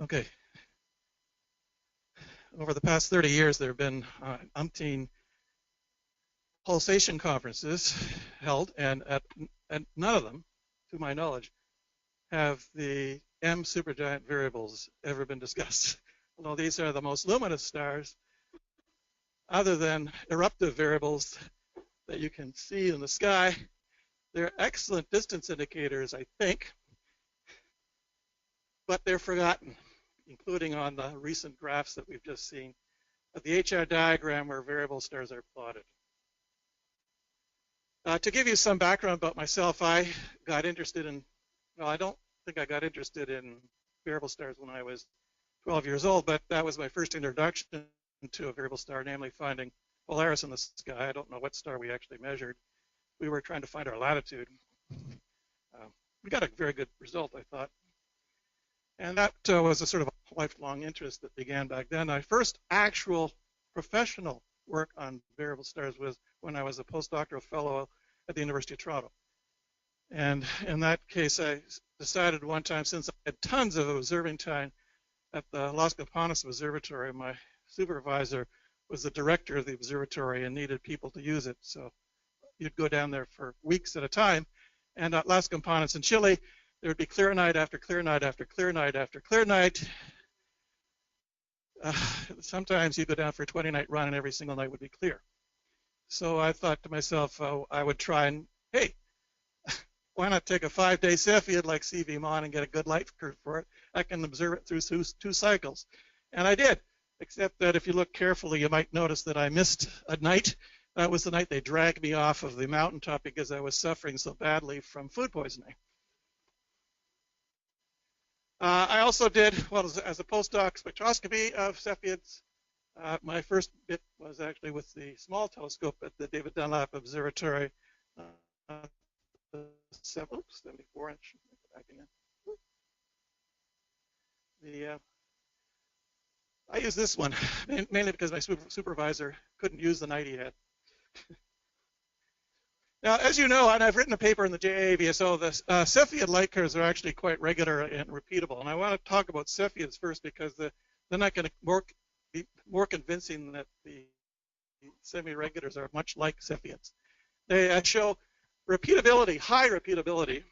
Okay. Over the past 30 years, there have been umpteen pulsation conferences held, and none of them, to my knowledge, have the M supergiant variables ever been discussed. Although these are the most luminous stars, other than eruptive variables that you can see in the sky, they're excellent distance indicators, I think, but they're forgotten, including on the recent graphs that we've just seen of the HR diagram where variable stars are plotted. To give you some background about myself, I got interested in, well, I don't think I got interested in variable stars when I was 12 years old, but that was my first introduction to a variable star, namely finding Polaris in the sky. I don't know what star we actually measured. We were trying to find our latitude. We got a very good result, I thought. And that was a sort of a lifelong interest that began back then. My first actual professional work on variable stars was when I was a postdoctoral fellow at the University of Toronto. And in that case, I decided one time, since I had tons of observing time at the Las Campanas Observatory, my supervisor was the director of the observatory and needed people to use it. So you'd go down there for weeks at a time. And at Las Campanas in Chile, there would be clear night after clear night after clear night after clear night. Sometimes you go down for a 20-night run and every single night would be clear. So I thought to myself, I would try and, hey, why not take a 5-day Cepheid like CV-Mon and get a good light curve for it? I can observe it through two cycles. And I did, except that if you look carefully, you might notice that I missed a night. That was the night they dragged me off of the mountaintop because I was suffering so badly from food poisoning. I also did, well, as a postdoc, spectroscopy of Cepheids. My first bit was actually with the small telescope at the David Dunlap Observatory. 74 inch. Back again. I use this one mainly because my supervisor couldn't use the night he had. Now, as you know, and I've written a paper in the JAVSO, the Cepheid light curves are actually quite regular and repeatable. And I want to talk about Cepheids first because then I can be more convincing that the semi-regulars are much like Cepheids. They show repeatability, high repeatability,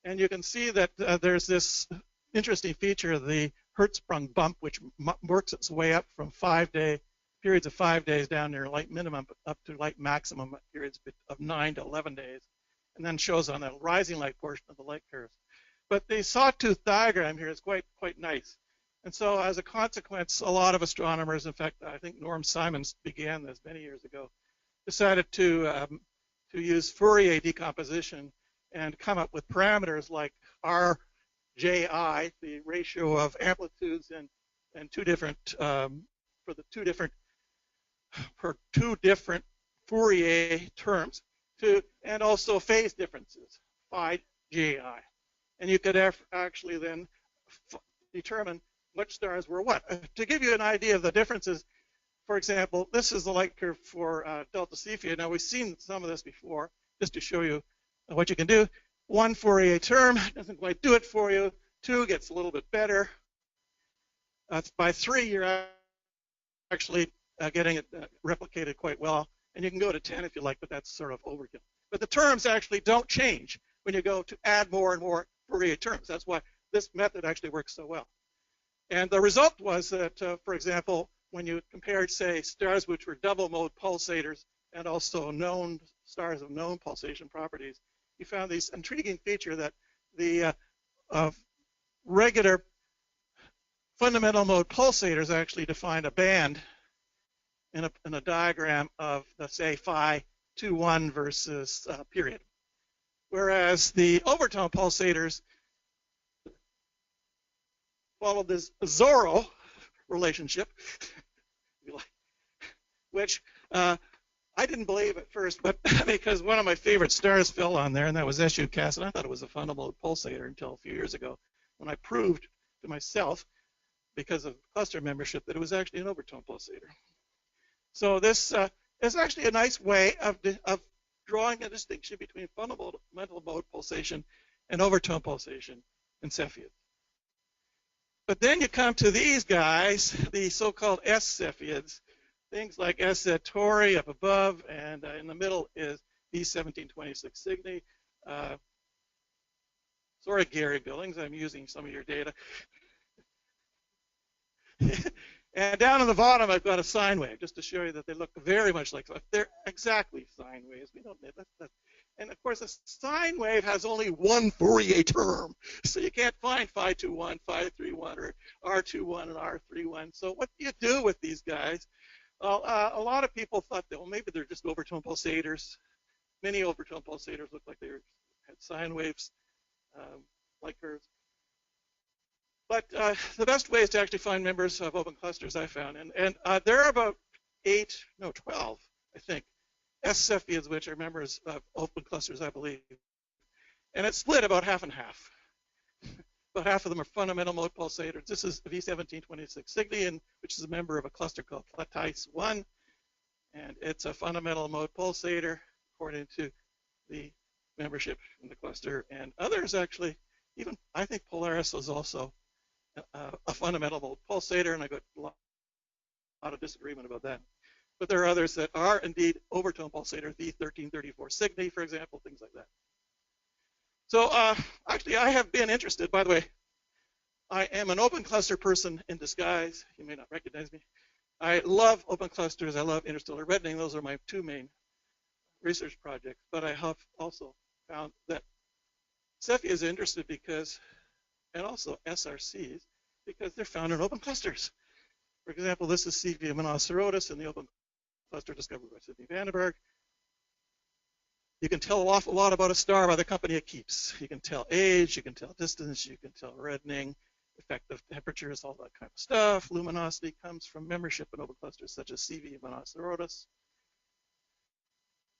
and you can see that there's this interesting feature, the Hertzsprung bump, which works its way up from periods of 5 days down near light minimum up to light maximum periods of 9 to 11 days, and then shows on the rising light portion of the light curves. But the sawtooth diagram here is quite nice. And so as a consequence, a lot of astronomers, in fact, I think Norm Simons began this many years ago, decided to use Fourier decomposition and come up with parameters like RJI, the ratio of amplitudes and two different Fourier terms, and also phase differences, phi ji. And you could actually then determine which stars were what. To give you an idea of the differences, for example, this is the light curve for delta Cepheid. Now, we've seen some of this before, just to show you what you can do. One Fourier term doesn't quite do it for you. 2 gets a little bit better. By 3, you're actually getting it replicated quite well. And you can go to 10 if you like, but that's sort of overkill. But the terms actually don't change when you go to add more and more Fourier terms. That's why this method actually works so well. And the result was that, for example, when you compared, say, stars which were double mode pulsators and also known stars of known pulsation properties, you found this intriguing feature that the regular fundamental mode pulsators actually define a band in a diagram of, let's say, phi 2-1 versus period. Whereas the overtone pulsators followed this Zorro relationship, which I didn't believe at first, but because one of my favorite stars fell on there, and that was SU-Cas, and I thought it was a fundamental mode pulsator until a few years ago when I proved to myself, because of cluster membership, that it was actually an overtone pulsator. So this is actually a nice way of drawing a distinction between fundamental mode pulsation and overtone pulsation in Cepheids. But then you come to these guys, the so-called S Cepheids, things like S Centauri up above, and in the middle is E1726 Cygni. Sorry, Gary Billings, I'm using some of your data. And down on the bottom, I've got a sine wave, just to show you that they look very much like, they're exactly sine waves. We don't need that. And of course, a sine wave has only one Fourier term. So you can't find phi 21, phi 31, or R21 and R31. So what do you do with these guys? Well, a lot of people thought that, well, maybe they're just overtone pulsators. Many overtone pulsators look like they had sine waves, like curves. But the best way is to actually find members of open clusters, I found. And there are about 12, I think, S Cepheids, which are members of open clusters, I believe. And it's split about half and half. About half of them are fundamental mode pulsators. This is V1726 Cygni, which is a member of a cluster called Plateis 1. And it's a fundamental mode pulsator, according to the membership in the cluster. And others actually, even I think Polaris is also a fundamental mode pulsator, and I got a lot of disagreement about that. But there are others that are indeed overtone pulsators, the 1334 Cygni, for example, things like that. So actually, I have been interested, by the way, I am an open cluster person in disguise. You may not recognize me. I love open clusters. I love interstellar reddening. Those are my two main research projects. But I have also found that Cepheid is interested because, and also SRCs, because they're found in open clusters. For example, this is Cepheid monocerotis in the open cluster discovered by Sidney Vandenberg. You can tell an awful lot about a star by the company it keeps. You can tell age, you can tell distance, you can tell reddening, effective temperatures, all that kind of stuff. Luminosity comes from membership in open clusters such as Cepheid monocerotis.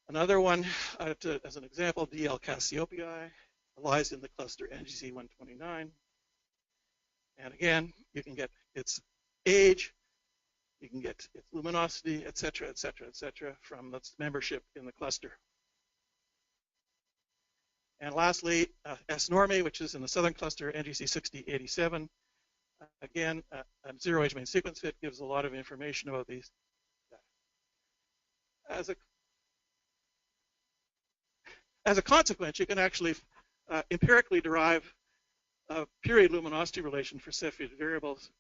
Another one, as an example, DL Cassiopeae, lies in the cluster NGC 129. And again, you can get its age, you can get its luminosity, et cetera, from its membership in the cluster. And lastly, S Normi, which is in the southern cluster, NGC 6087. Again, a zero-age main sequence fit gives a lot of information about these. As a consequence, you can actually empirically derive a period luminosity relation for Cepheid variables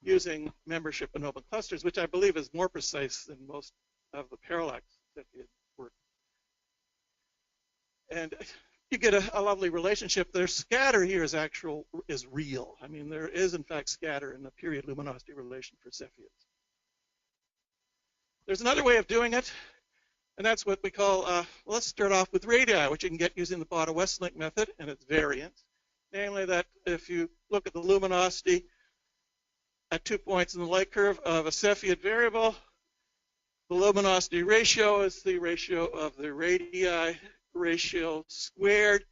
using membership in open clusters, which I believe is more precise than most of the parallax Cepheid work. And you get a lovely relationship. Their scatter here is real. I mean, there is in fact scatter in the period luminosity relation for Cepheids. There's another way of doing it, and that's what we call, let's start off with radii, which you can get using the Bader-Westlink method and its variants. Namely that if you look at the luminosity at 2 points in the light curve of a Cepheid variable, the luminosity ratio is the ratio of the radii ratio squared,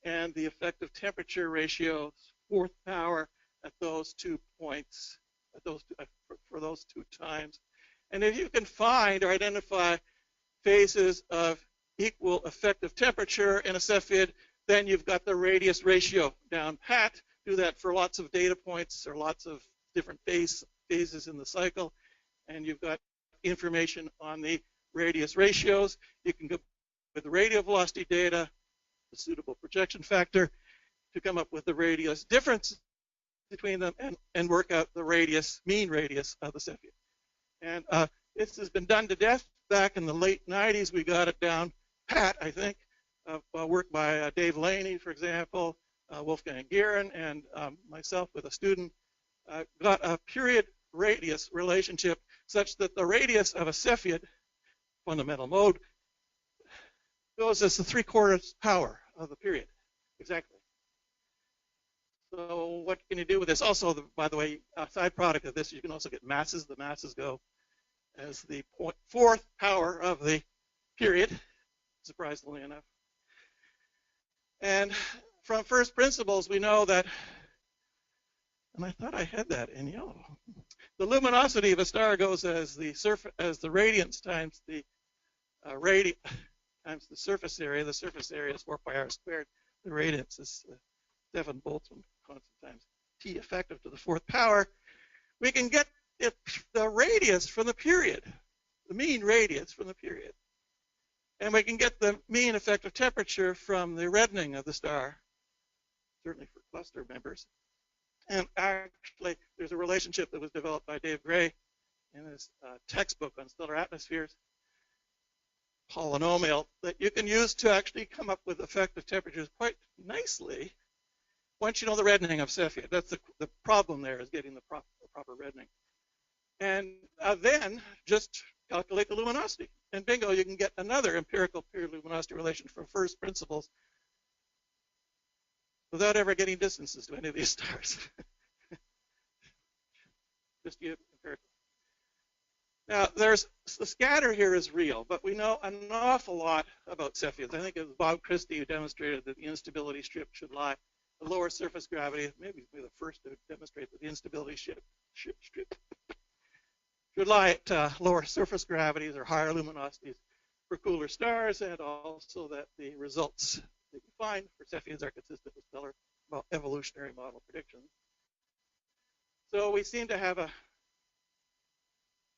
and the effective temperature ratio, fourth power at those 2 points, for those two times. And if you can find or identify phases of equal effective temperature in a Cepheid, then you've got the radius ratio down pat. Do that for lots of data points or lots of different phases in the cycle, and you've got information on the radius ratios. You can go with the radial velocity data, the suitable projection factor, to come up with the radius difference between them and work out the radius, mean radius of the Cepheid. And this has been done to death. Back in the late 90s, we got it down pat, I think. Work by Dave Laney, for example, Wolfgang Gieren, and myself with a student, got a period radius relationship such that the radius of a Cepheid, fundamental mode, goes as the 3/4 power of the period, exactly. So what can you do with this? Also, by the way, a side product of this, you can also get masses. The masses go as the 4th power of the period, surprisingly enough. And from first principles, we know that, and I thought I had that in yellow, the luminosity of a star goes as the radiance times the times the surface area. The surface area is 4 pi r squared. The radiance is 7 Boltzmann constant times t effective to the 4th power, we can get the radius from the period, the mean radius from the period. And we can get the mean effective temperature from the reddening of the star, certainly for cluster members. And actually, there's a relationship that was developed by Dave Gray in his textbook on stellar atmospheres, polynomial, that you can use to actually come up with effective temperatures quite nicely once you know the reddening of Cepheid. That's the problem there, is getting the proper reddening. And then just calculate the luminosity. And bingo, you can get another empirical period luminosity relation from first principles without ever getting distances to any of these stars. Just empirical. Now, the scatter here is real, but we know an awful lot about Cepheids. I think it was Bob Christie who demonstrated that the instability strip should lie at lower surface gravity. Maybe he'll be the first to demonstrate that the instability strip should lie at lower surface gravities or higher luminosities for cooler stars, and also that the results that you find for Cepheids are consistent with stellar evolutionary model predictions. So we seem to have a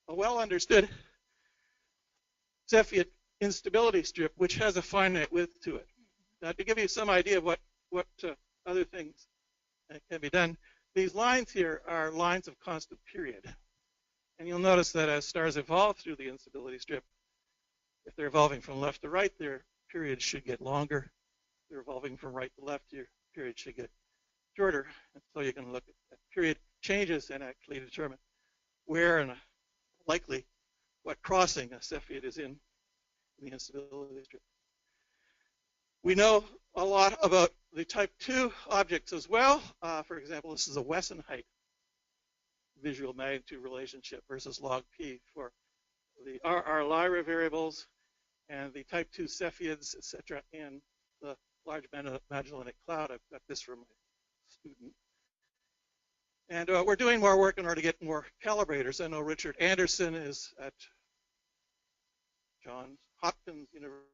well understood Cepheid instability strip, which has a finite width to it. Now, to give you some idea of what other things can be done, these lines here are lines of constant period. And you'll notice that as stars evolve through the instability strip, if they're evolving from left to right, their periods should get longer. If they're evolving from right to left, your period should get shorter. And so you can look at period changes and actually determine where and likely what crossing a Cepheid is in the instability strip. We know a lot about the type 2 objects as well. For example, this is a Wesson height visual magnitude relationship versus log p for the RR Lyra variables and the type 2 Cepheids, etc., in the Large Magellanic Cloud. I've got this from my student. And we're doing more work in order to get more calibrators. I know Richard Anderson is at Johns Hopkins University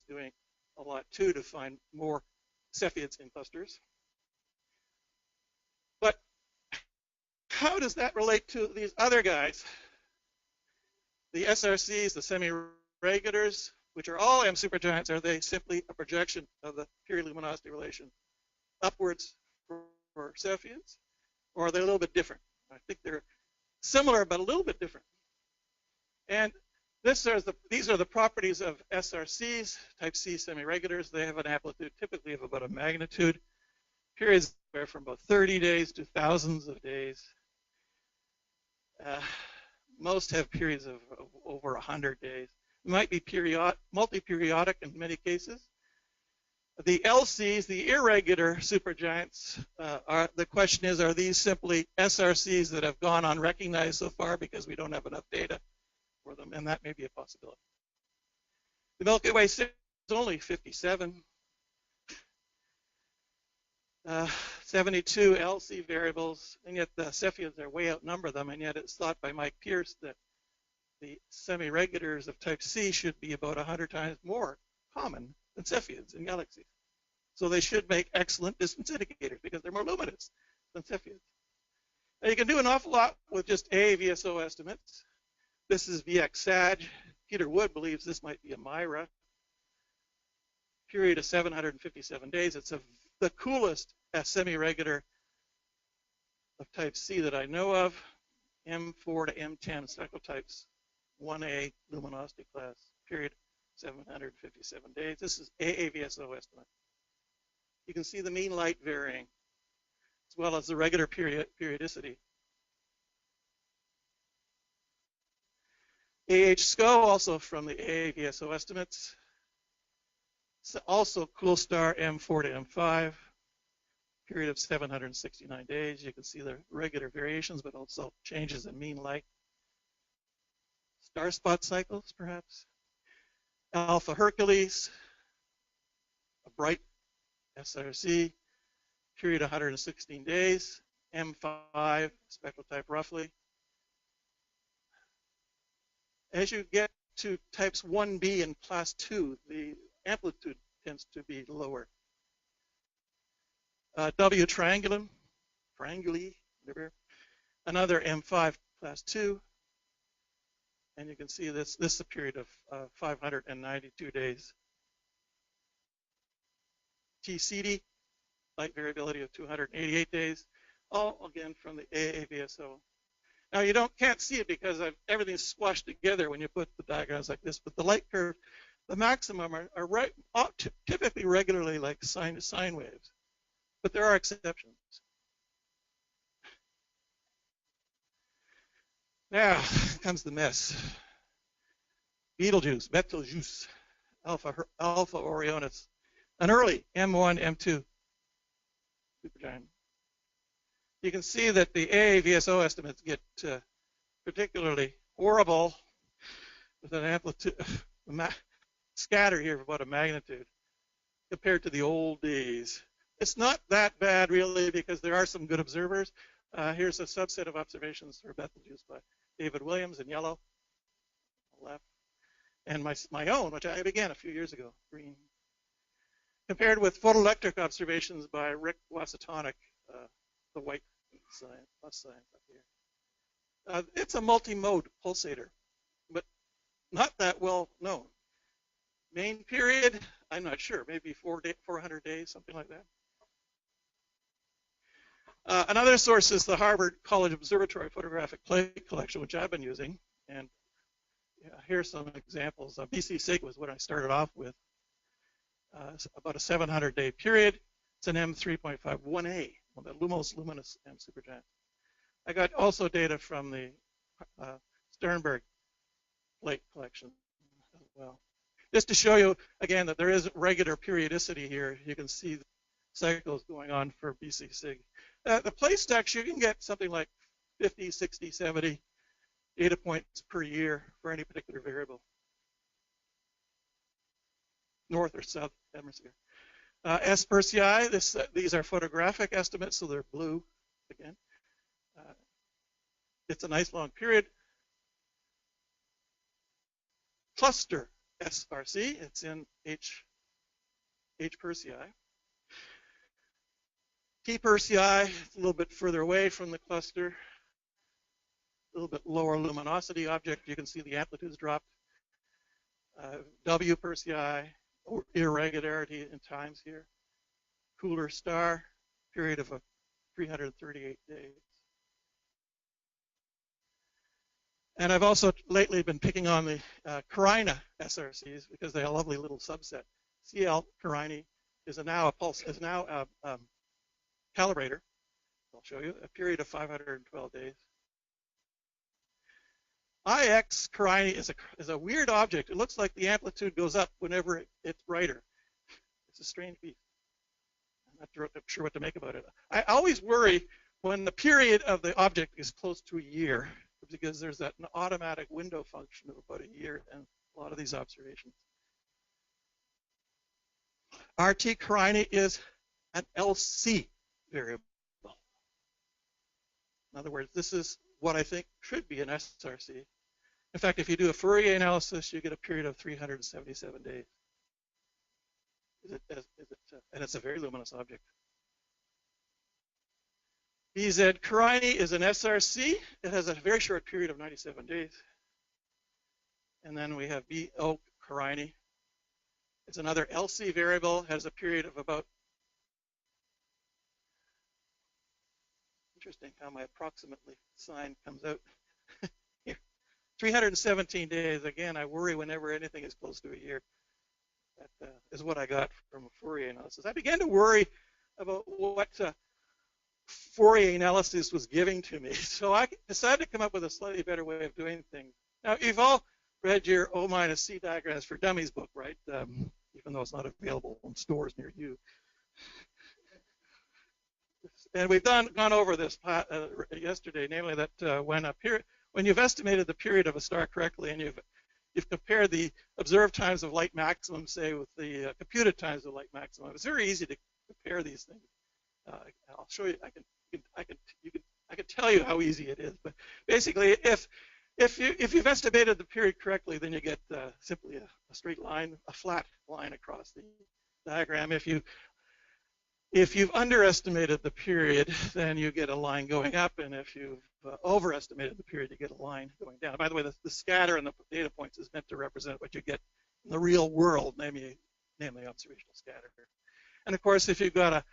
doing a lot too to find more Cepheids in clusters. But how does that relate to these other guys? The SRCs, the semi-regulars, which are all M supergiants, are they simply a projection of the period luminosity relation upwards for Cepheids? Or are they a little bit different? I think they're similar, but a little bit different. And these are the properties of SRCs, type C semi-regulars. They have an amplitude typically of about a magnitude. Periods vary from about 30 days to thousands of days. Most have periods of over 100 days. It might be multi-periodic in many cases. The LCs, the irregular supergiants, the question is, are these simply SRCs that have gone unrecognized so far because we don't have enough data for them? And that may be a possibility. The Milky Way 6 is only 57. 72 LC variables, and yet the Cepheids are way outnumber them, and yet it's thought by Mike Pierce that the semi-regulars of type C should be about 100 times more common than Cepheids in galaxies. So they should make excellent distance indicators because they're more luminous than Cepheids. Now you can do an awful lot with just A VSO estimates. This is VX Sag. Peter Wood believes this might be a Myra. Period of 757 days. It's the coolest semi-regular of type C that I know of. M4 to M10 spectral types, 1A luminosity class, period 757 days. This is AAVSO estimate. You can see the mean light varying, as well as the regular periodicity. SCO, also from the AAVSO estimates. Also cool star M4 to M5, period of 769 days. You can see the regular variations, but also changes in mean light. Star spot cycles, perhaps. Alpha Hercules, a bright SRC, period 116 days. M5, spectral type roughly. As you get to types 1B and class 2, the amplitude tends to be lower. W Triangulum trianguli, whatever. Another M5 class 2, and you can see this is a period of 592 days. TCD, light variability of 288 days, all again from the AAVSO. Now you can't see it because everything's squashed together when you put the diagrams like this, but the light curve, the maximum are typically regularly like sine waves, but there are exceptions. Now comes the mess. Betelgeuse, Alpha Orionis, an early M1, M2 supergiant. You can see that the AAVSO estimates get particularly horrible with an amplitude, scatter here of about a magnitude compared to the old days. It's not that bad really because there are some good observers. Here's a subset of observations for Betelgeuse by David Williams in yellow, left, and my own, which I began a few years ago, green. Compared with photoelectric observations by Rick Wasatonic, the white sign, plus sign up here. It's a multi-mode pulsator, but not that well known. Main period, I'm not sure, maybe 400 days, something like that. Another source is the Harvard College Observatory Photographic Plate Collection, which I've been using. And here's some examples. BC SIG was what I started off with. About a 700-day period. It's an M3.5 1A, the most luminous M supergiant. I got also data from the Sternberg plate collection as well. Just to show you, again, that there is regular periodicity here. You can see the cycles going on for BC SIG. The plate stacks, you can get something like 50, 60, 70 data points per year for any particular variable, north or south hemisphere. S Persei, these are photographic estimates, so they're blue again. It's a nice long period. Cluster SRC, it's in H Persei. T Persei, it's a little bit further away from the cluster, a little bit lower luminosity object. You can see the amplitudes dropped. W Persei, irregularity in times here. Cooler star, period of 338 days. And I've also lately been picking on the Carina SRCs because they're a lovely little subset. CL Carini is now a calibrator. I'll show you a period of 512 days. IX Carini is a weird object. It looks like the amplitude goes up whenever it's brighter. It's a strange beast. I'm not sure what to make about it. I always worry when the period of the object is close to a year because there's an automatic window function of about a year in a lot of these observations. RT Carini is an LC variable. In other words, this is what I think should be an SRC. In fact, if you do a Fourier analysis, you get a period of 377 days. And it's a very luminous object. BZ Carini is an SRC. It has a very short period of 97 days. And then we have BO Carini. It's another LC variable, has a period of about, interesting how my approximately sign comes out here. 317 days. Again, I worry whenever anything is close to a year. That is what I got from a Fourier analysis. I began to worry about what Fourier analysis was giving to me. So I decided to come up with a slightly better way of doing things. Now, you've all read your O minus C diagrams for dummies book, right? Even though it's not available in stores near you. And we've gone over this yesterday, namely that when you've estimated the period of a star correctly and you've compared the observed times of light maximum, say, with the computed times of light maximum, it's very easy to compare these things. I'll show you. I can tell you how easy it is. But basically, if you've estimated the period correctly, then you get simply a straight line, a flat line across the diagram. If you If you've underestimated the period, then you get a line going up, and if you've overestimated the period, you get a line going down. By the way, the scatter in the data points is meant to represent what you get in the real world, namely observational scatter. And of course, if you've got a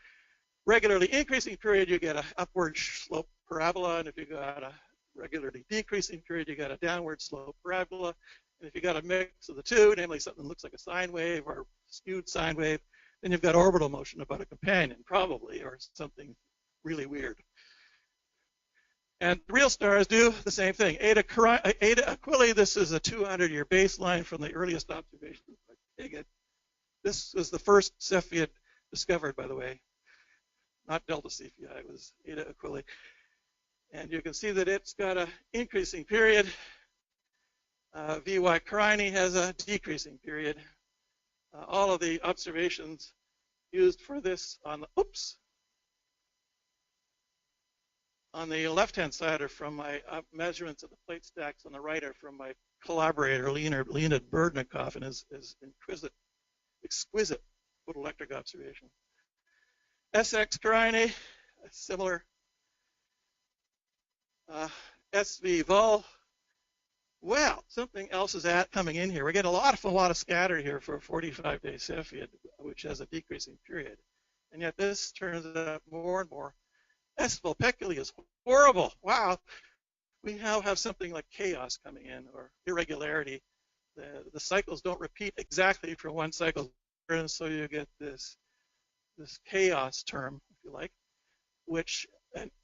regularly increasing period, you get an upward slope parabola, and if you've got a regularly decreasing period, you get a downward slope parabola. And if you got a mix of the two, namely something that looks like a sine wave or skewed sine wave, then you've got orbital motion about a companion, probably, or something really weird. And real stars do the same thing. Eta Aquila, this is a 200-year baseline from the earliest observations by Higgins. This was the first Cepheid discovered, by the way, not Delta Cephei, it was Eta Aquila. And you can see that it's got an increasing period. VY Carini has a decreasing period. All of the observations used for this on the left-hand side are from my measurements of the plate stacks. On the right are from my collaborator, Leonid Berdnikov, and his exquisite photoelectric observation. SX Carini, similar. SV Vol. Well, something else is coming in here. We're getting a lot of scatter here for a 45-day Cepheid, which has a decreasing period. And yet this turns out more and more. S Vulpeculi is horrible. Wow. We now have something like chaos coming in, or irregularity. The cycles don't repeat exactly from one cycle, and so you get this chaos term, if you like, which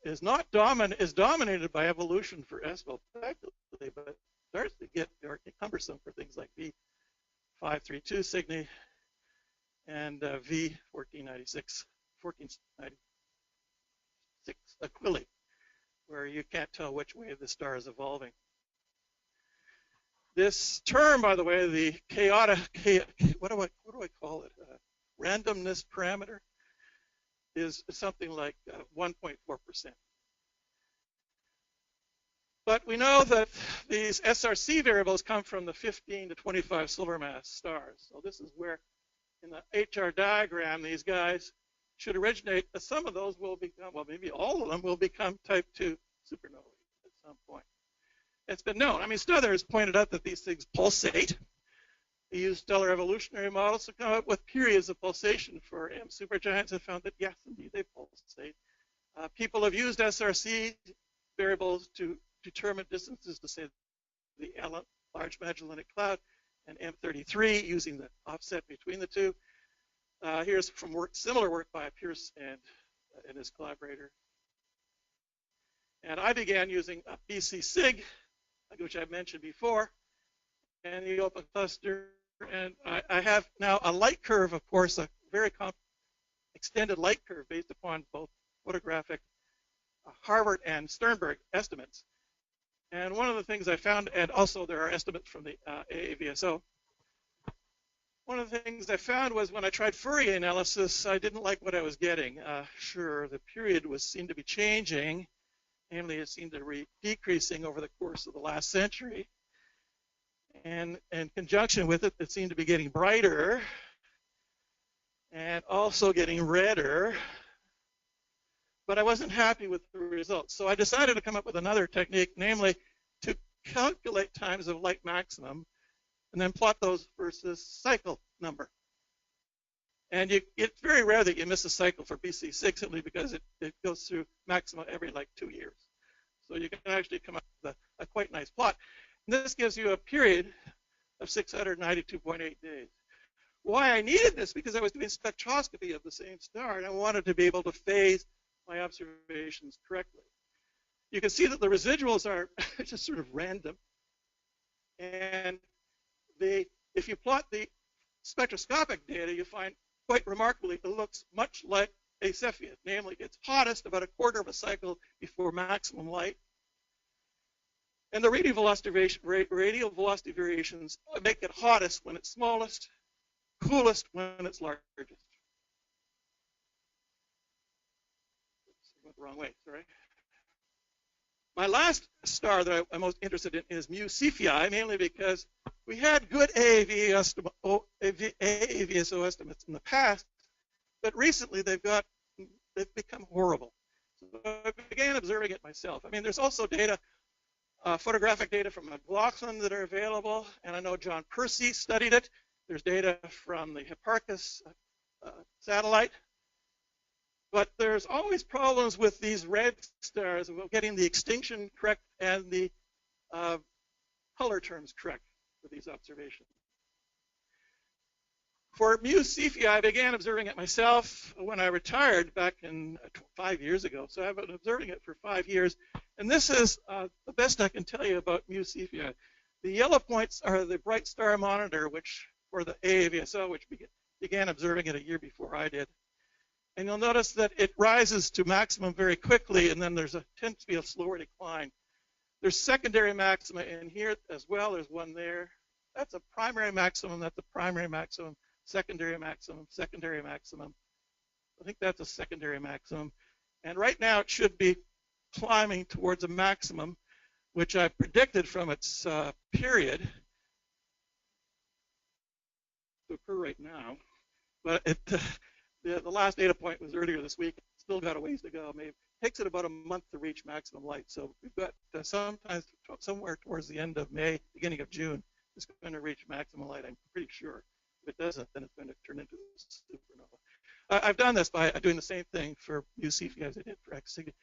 is dominated by evolution for S Vulpeculi, but starts to get cumbersome for things like V532 Cygni and V1496 Aquila, where you can't tell which way the star is evolving. This term, by the way, the what do I call it? Randomness parameter is something like 1.4%. But we know that these SRC variables come from the 15 to 25 solar mass stars. So this is where, in the HR diagram, these guys should originate. Some of those will become, well, maybe all of them will become type 2 supernovae at some point. It's been known. I mean, Stuther has pointed out that these things pulsate. He used stellar evolutionary models to come up with periods of pulsation for M supergiants and found that, yes, indeed, they pulsate. People have used SRC variables to determine distances to, say, the Large Magellanic Cloud and M33 using the offset between the two. Here's from similar work by Pierce and his collaborator. And I began using BC Sig, which I mentioned before, and the open cluster. And I have now a light curve, of course, a very extended light curve based upon both photographic Harvard and Sternberg estimates. And one of the things I found, and also there are estimates from the AAVSO, one of the things I found was when I tried Fourier analysis, I didn't like what I was getting. Sure, the period seemed to be changing, namely it seemed to be decreasing over the course of the last century. And in conjunction with it, it seemed to be getting brighter and also getting redder. But I wasn't happy with the results. So I decided to come up with another technique, namely to calculate times of light maximum and then plot those versus cycle number. And it's very rare that you miss a cycle for BC6 simply because it goes through maxima every like 2 years. So you can actually come up with a quite nice plot. And this gives you a period of 692.8 days. Why I needed this, because I was doing spectroscopy of the same star, and I wanted to be able to phase my observations correctly. You can see that the residuals are just sort of random. And if you plot the spectroscopic data, you find quite remarkably it looks much like a Cepheid. Namely, it's hottest about a quarter of a cycle before maximum light. And the radial velocity variations make it hottest when it's smallest, coolest when it's largest. Oops, I went the wrong way, sorry. My last star that I'm most interested in is Mu Cephei, mainly because we had good AAVSO estimates in the past, but recently they've got they've become horrible. So I began observing it myself. I mean, there's also data, photographic data from McLaughlin that are available, and I know John Percy studied it. There's data from the Hipparchus satellite. But there's always problems with these red stars of getting the extinction correct and the color terms correct for these observations. For Mu Cephei, I began observing it myself when I retired back in 5 years ago. So I've been observing it for 5 years. And this is the best I can tell you about Mu Cephei. The yellow points are the bright star monitor, which for the AAVSO, which began observing it a year before I did. And you'll notice that it rises to maximum very quickly, and then tends to be a slower decline. There's secondary maxima in here as well. There's one there. That's a primary maximum. That's a primary maximum. Secondary maximum. Secondary maximum. I think that's a secondary maximum. And right now it should be climbing towards a maximum, which I predicted from its period to occur right now. But the last data point was earlier this week. Still got a ways to go. Maybe it takes it about a month to reach maximum light. So we've got sometimes somewhere towards the end of May, beginning of June, it's going to reach maximum light. I'm pretty sure. If it doesn't, then it's going to turn into a supernova. I've done this by doing the same thing for Mu Cephei as I did for X-Sig.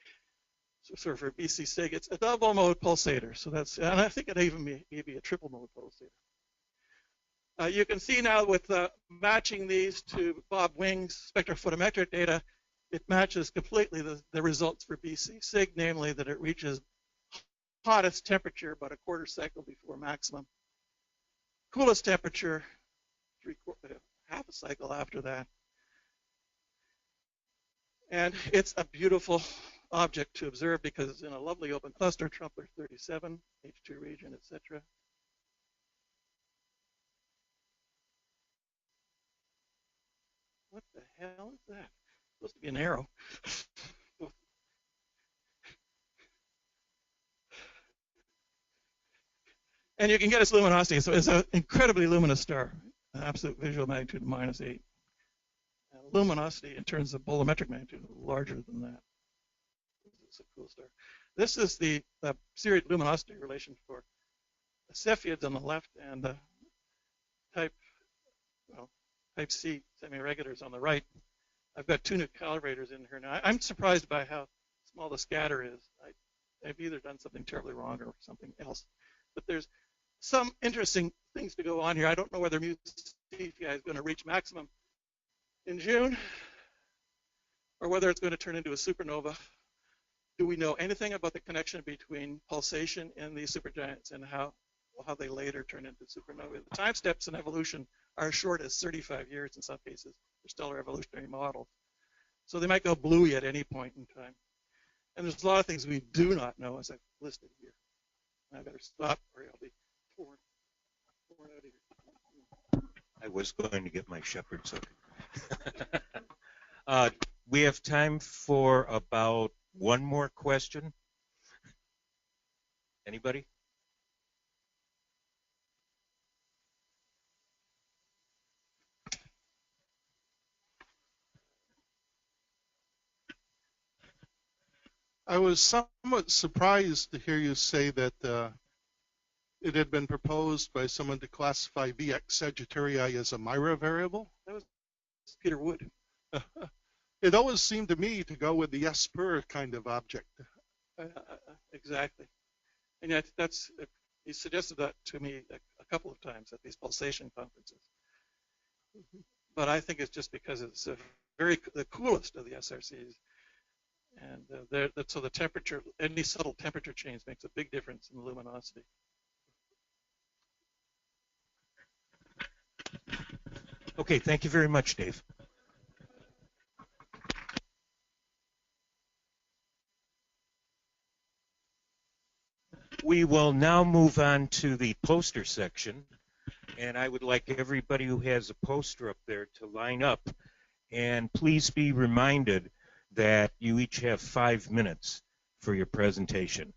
So for BC Sig, it's a double mode pulsator. So that's, and I think it even may be a triple mode pulsator. You can see now with matching these to Bob Wing's spectrophotometric data, it matches completely the results for BC Sig, namely that it reaches hottest temperature about a quarter cycle before maximum, coolest temperature half a cycle after that. And it's a beautiful object to observe because it's in a lovely open cluster, Trumpler 37, H2 region, etc. What the hell is that? It's supposed to be an arrow. And you can get its luminosity. So it's an incredibly luminous star, an absolute visual magnitude of -8. And luminosity in terms of bolometric magnitude larger than that. It's a cool star. This is the series luminosity relation for the Cepheids on the left and the type C semi-regulars on the right. I've got 2 new calibrators in here now. I'm surprised by how small the scatter is. I've either done something terribly wrong or something else. But there's some interesting things to go on here. I don't know whether Mu Cephei is going to reach maximum in June or whether it's going to turn into a supernova. Do we know anything about the connection between pulsation in these supergiants and how they later turn into supernovae? The time steps in evolution are as short as 35 years in some cases for stellar evolutionary models. So they might go bluey at any point in time. And there's a lot of things we do not know, as I've listed here. I better stop or I'll be torn out of here. I was going to get my shepherd's hook. We have time for about one more question. Anybody? I was somewhat surprised to hear you say that it had been proposed by someone to classify VX Sagittarii as a Mira variable. That was Peter Wood. It always seemed to me to go with the S-per kind of object. Exactly. And yet he suggested that to me a couple of times at these pulsation conferences. But I think it's just because it's the coolest of the SRCs. And so the temperature, any subtle temperature change makes a big difference in the luminosity. Okay, thank you very much, Dave. We will now move on to the poster section, and I would like everybody who has a poster up there to line up, and please be reminded that you each have 5 minutes for your presentation.